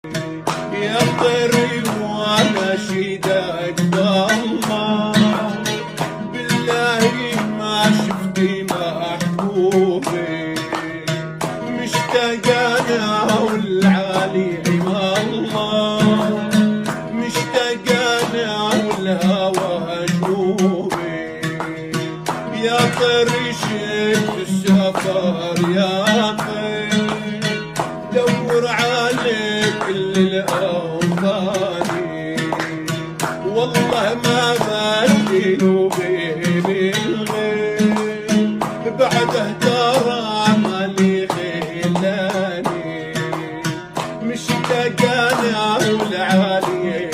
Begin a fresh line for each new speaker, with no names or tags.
يا طريق ونشيدك ضمه بالله ما شفتي محبوبي مشتاق انا والعالي عم الله مشتاق انا والهوى جنوبي يا طريشة السفر يا طير دور على كل الأوطاني والله ما بدلوا بي الغير بعده ترى مالي خلاني مشتاق انا والعالي